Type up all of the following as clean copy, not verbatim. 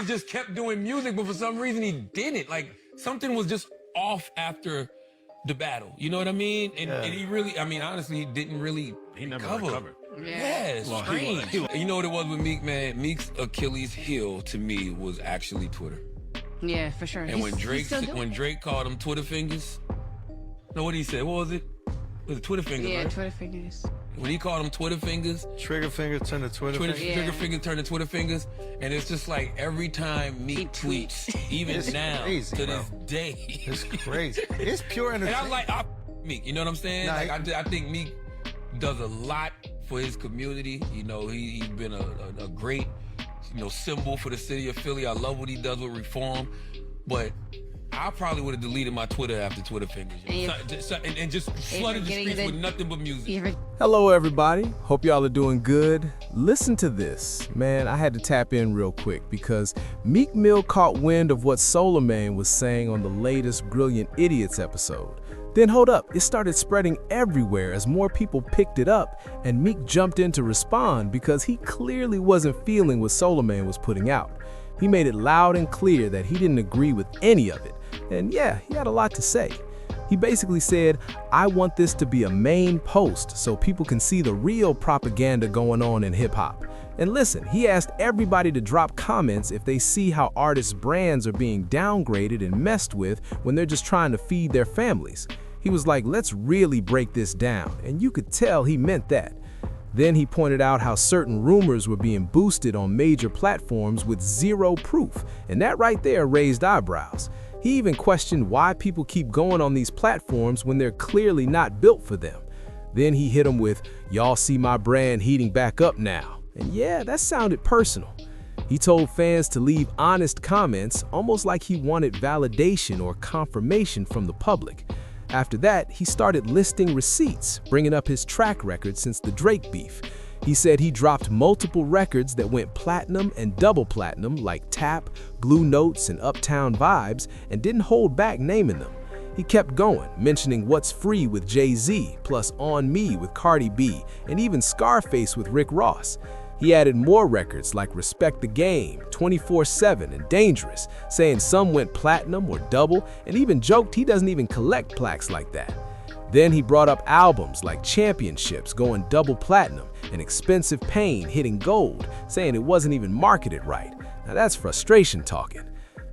just kept doing music, but for some reason he didn't. Like, something was just off after the battle. You know what I mean? And he really, I mean, honestly, he didn't really recover. Yeah, it's strange. You know what it was with Meek, man? Meek's Achilles heel to me was actually Twitter. Yeah, for sure. And when Drake called him Twitter fingers, no, what he said? What was it? Was it Twitter fingers? Yeah, right? Twitter fingers. When he called them Twitter fingers, trigger finger turned to Twitter fingers. Trigger finger turned to Twitter fingers, and it's just like every time Meek tweets, even it's now crazy, to bro. this day, It's crazy. It's pure entertainment. And I Meek, you know what I'm saying? Nah, like I think Meek does a lot for his community. You know, he's been a great, symbol for the city of Philly. I love what he does with reform, but I probably would have deleted my Twitter after Twitter fingers. And just flooded the streets with nothing but music. Hello, everybody. Hope y'all are doing good. Listen to this. Man, I had to tap in real quick because Meek Mill caught wind of what Charlamagne was saying on the latest Brilliant Idiots episode. Then hold up, it started spreading everywhere as more people picked it up, and Meek jumped in to respond because he clearly wasn't feeling what Charlamagne was putting out. He made it loud and clear that he didn't agree with any of it. And yeah, he had a lot to say. He basically said, I want this to be a main post so people can see the real propaganda going on in hip-hop. And listen, he asked everybody to drop comments if they see how artists' brands are being downgraded and messed with when they're just trying to feed their families. He was like, let's really break this down, and you could tell he meant that. Then he pointed out how certain rumors were being boosted on major platforms with zero proof, and that right there raised eyebrows. He even questioned why people keep going on these platforms when they're clearly not built for them. Then he hit them with, y'all see my brand heating back up now. And yeah, that sounded personal. He told fans to leave honest comments, almost like he wanted validation or confirmation from the public. After that, he started listing receipts, bringing up his track record since the Drake beef. He said he dropped multiple records that went platinum and double platinum like Tap, Blue Notes, and Uptown Vibes, and didn't hold back naming them. He kept going, mentioning What's Free with Jay-Z, plus On Me with Cardi B, and even Scarface with Rick Ross. He added more records like Respect the Game, 24/7, and Dangerous, saying some went platinum or double, and even joked he doesn't even collect plaques like that. Then he brought up albums like Championships going double platinum and Expensive Pain hitting gold, saying it wasn't even marketed right. Now that's frustration talking.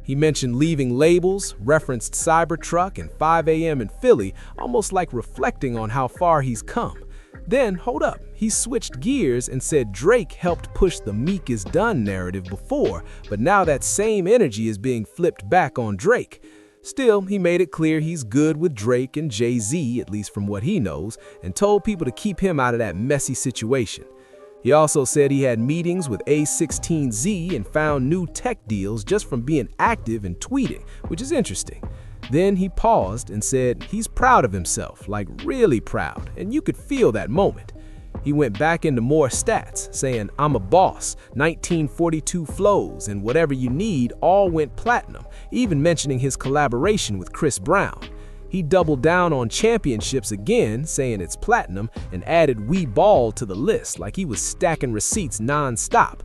He mentioned leaving labels, referenced Cybertruck and 5 a.m. in Philly, almost like reflecting on how far he's come. Then, hold up, he switched gears and said Drake helped push the Meek is done narrative before, but now that same energy is being flipped back on Drake. Still, he made it clear he's good with Drake and Jay-Z, at least from what he knows, and told people to keep him out of that messy situation. He also said he had meetings with A16Z and found new tech deals just from being active and tweeting, which is interesting. Then he paused and said he's proud of himself, like really proud, and you could feel that moment. He went back into more stats, saying, I'm a boss, 1942 flows, and whatever you need all went platinum, even mentioning his collaboration with Chris Brown. He doubled down on Championships again, saying it's platinum, and added We Ball to the list like he was stacking receipts non-stop.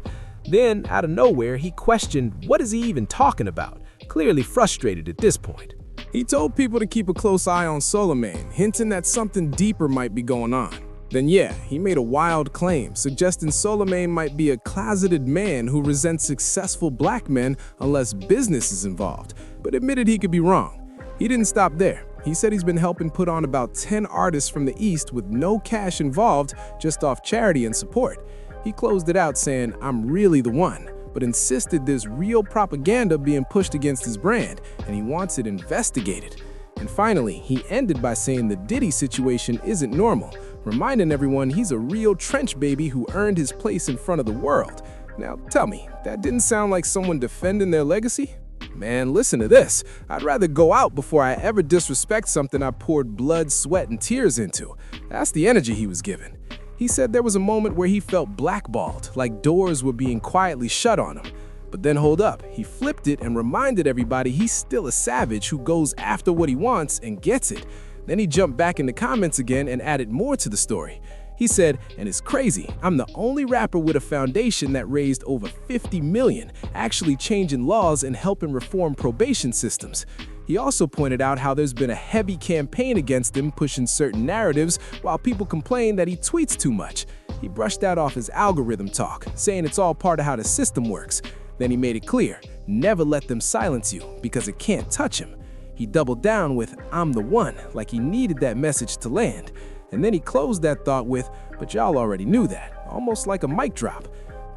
Then, out of nowhere, he questioned what is he even talking about, clearly frustrated at this point. He told people to keep a close eye on Charlamagne, hinting that something deeper might be going on. Then yeah, he made a wild claim, suggesting Charlamagne might be a closeted man who resents successful black men unless business is involved, but admitted he could be wrong. He didn't stop there. He said he's been helping put on about 10 artists from the East with no cash involved, just off charity and support. He closed it out saying, I'm really the one, but insisted there's real propaganda being pushed against his brand, and he wants it investigated. And finally, he ended by saying the Diddy situation isn't normal, reminding everyone he's a real trench baby who earned his place in front of the world. Now tell me, that didn't sound like someone defending their legacy? Man, listen to this. I'd rather go out before I ever disrespect something I poured blood, sweat, and tears into. That's the energy he was given. He said there was a moment where he felt blackballed, like doors were being quietly shut on him. But then hold up, he flipped it and reminded everybody he's still a savage who goes after what he wants and gets it. Then he jumped back in the comments again and added more to the story. He said, and it's crazy, I'm the only rapper with a foundation that raised over 50 million, actually changing laws and helping reform probation systems. He also pointed out how there's been a heavy campaign against him pushing certain narratives while people complain that he tweets too much. He brushed that off his algorithm talk, saying it's all part of how the system works. Then he made it clear, never let them silence you because it can't touch him. He doubled down with, I'm the one, like he needed that message to land. And then he closed that thought with, but y'all already knew that, almost like a mic drop.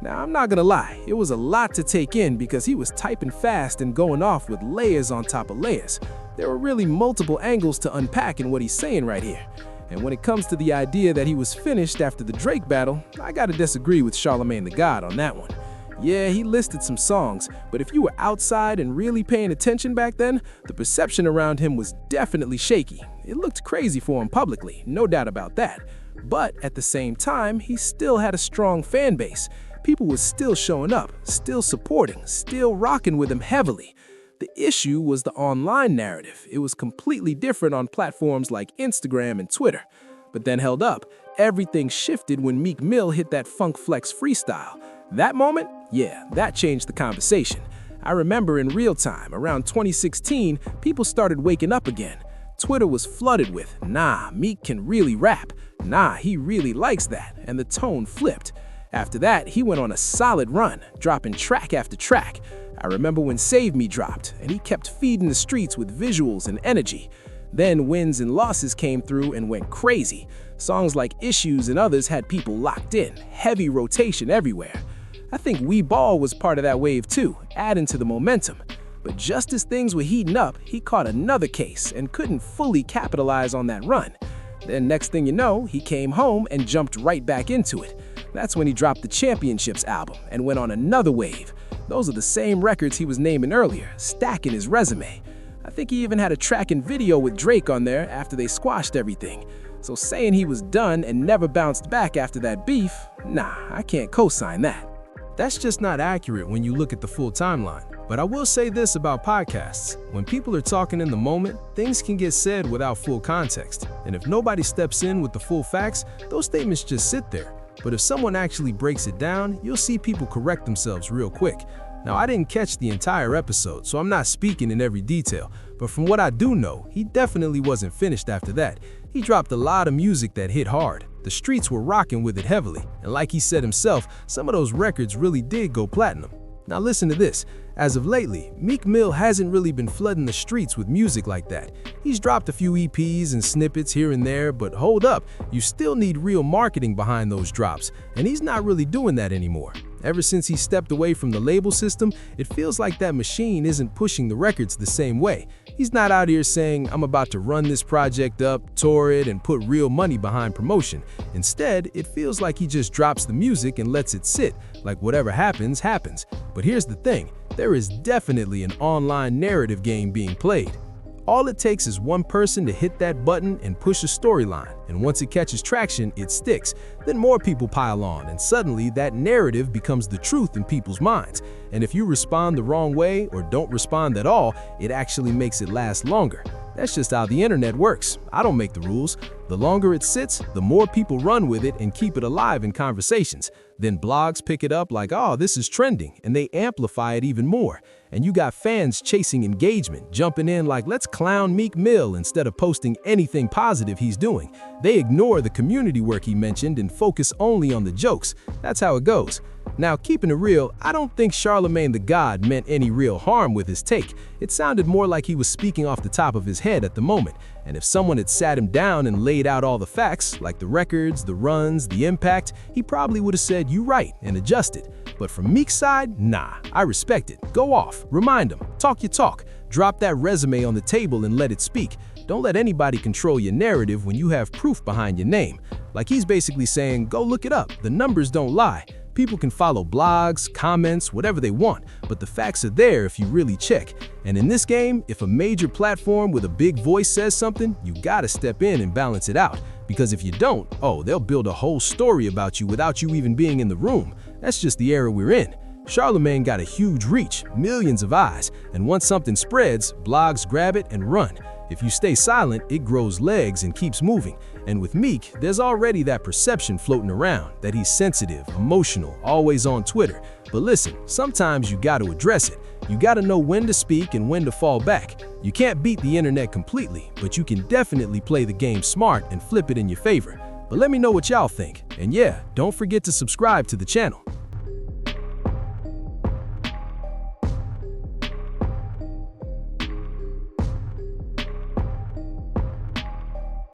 Now, I'm not gonna lie, it was a lot to take in because he was typing fast and going off with layers on top of layers. There were really multiple angles to unpack in what he's saying right here. And when it comes to the idea that he was finished after the Drake battle, I gotta disagree with Charlamagne the God on that one. Yeah, he listed some songs, but if you were outside and really paying attention back then, the perception around him was definitely shaky. It looked crazy for him publicly, no doubt about that. But at the same time, he still had a strong fan base. People were still showing up, still supporting, still rocking with him heavily. The issue was the online narrative. It was completely different on platforms like Instagram and Twitter. But then held up, everything shifted when Meek Mill hit that Funk Flex freestyle. That moment, yeah, that changed the conversation. I remember in real time, around 2016, people started waking up again. Twitter was flooded with, nah, Meek can really rap. Nah, he really likes that, and the tone flipped. After that, he went on a solid run, dropping track after track. I remember when Save Me dropped, and he kept feeding the streets with visuals and energy. Then wins and losses came through and went crazy. Songs like Issues and others had people locked in, heavy rotation everywhere. I think We Ball was part of that wave too, adding to the momentum. But just as things were heating up, he caught another case and couldn't fully capitalize on that run. Then next thing you know, he came home and jumped right back into it. That's when he dropped the Championships album and went on another wave. Those are the same records he was naming earlier, stacking his resume. I think he even had a track and video with Drake on there after they squashed everything. So saying he was done and never bounced back after that beef, nah, I can't co-sign that. That's just not accurate when you look at the full timeline. But I will say this about podcasts. When people are talking in the moment, things can get said without full context. And if nobody steps in with the full facts, those statements just sit there. But if someone actually breaks it down, you'll see people correct themselves real quick. Now, I didn't catch the entire episode, so I'm not speaking in every detail. But from what I do know, he definitely wasn't finished after that. He dropped a lot of music that hit hard. The streets were rocking with it heavily. And like he said himself, some of those records really did go platinum. Now listen to this. As of lately, Meek Mill hasn't really been flooding the streets with music like that. He's dropped a few EPs and snippets here and there, but hold up, you still need real marketing behind those drops, and he's not really doing that anymore. Ever since he stepped away from the label system, it feels like that machine isn't pushing the records the same way. He's not out here saying, I'm about to run this project up, tour it, and put real money behind promotion. Instead, it feels like he just drops the music and lets it sit, like whatever happens, happens. But here's the thing, there is definitely an online narrative game being played. All it takes is one person to hit that button and push a storyline, and once it catches traction, it sticks. Then more people pile on, and suddenly that narrative becomes the truth in people's minds. And if you respond the wrong way or don't respond at all, it actually makes it last longer. That's just how the internet works. I don't make the rules. The longer it sits, the more people run with it and keep it alive in conversations. Then blogs pick it up like, oh, this is trending, and they amplify it even more. And you got fans chasing engagement, jumping in like, let's clown Meek Mill instead of posting anything positive he's doing. They ignore the community work he mentioned and focus only on the jokes. That's how it goes. Now, keeping it real, I don't think Charlamagne the God meant any real harm with his take. It sounded more like he was speaking off the top of his head at the moment. And if someone had sat him down and laid out all the facts, like the records, the runs, the impact, he probably would have said, you right, and adjusted. But from Meek's side, nah, I respect it. Go off, remind him, talk your talk, drop that resume on the table and let it speak. Don't let anybody control your narrative when you have proof behind your name. Like he's basically saying, go look it up, the numbers don't lie. People can follow blogs, comments, whatever they want, but the facts are there if you really check. And in this game, if a major platform with a big voice says something, you gotta step in and balance it out. Because if you don't, oh, they'll build a whole story about you without you even being in the room. That's just the era we're in. Charlamagne got a huge reach, millions of eyes, and once something spreads, blogs grab it and run. If you stay silent, it grows legs and keeps moving. And with Meek, there's already that perception floating around that he's sensitive, emotional, always on Twitter. But listen, sometimes you gotta address it. You gotta know when to speak and when to fall back. You can't beat the internet completely, but you can definitely play the game smart and flip it in your favor. But let me know what y'all think. And yeah, don't forget to subscribe to the channel.